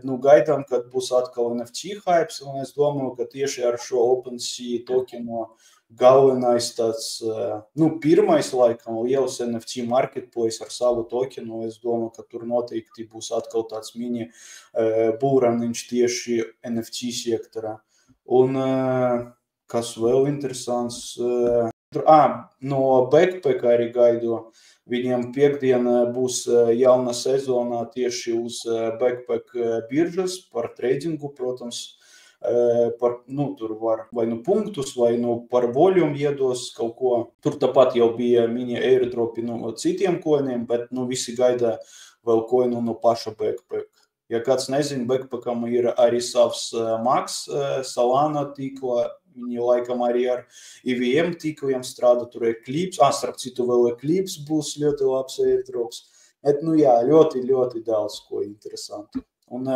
Nu, gaidām, kad būs atkal NFT hypes, un es domāju, ka tieši ar šo OpenSea tokenu galvenais tāds, nu, pirmais laikam liels NFT marketplace ar savu tokenu, es domāju, ka tur noteikti būs atkal tāds mini būraniņš tieši NFT sektorā. Un kas vēl interesants, no Backpacka arī gaidu. Viņiem piekdiena būs jauna sezonā tieši uz Backpack biržas par tradingu, protams, tur var vai nu punktus, vai nu par volume iedos kaut ko. Tur tāpat jau bija mini airdropi no citiem koiniem, bet visi gaida vēl koinu no paša Backpack. Ja kāds nezina, Backpackam ir arī savs Max, Solana tīkla. Viņi laikam arī ar EVM tīkliem strādā, tur Eclipse, starp citu vēl Eclipse būs ļoti labs airdrops. Bet, ļoti, ļoti daudz ko interesanti. Un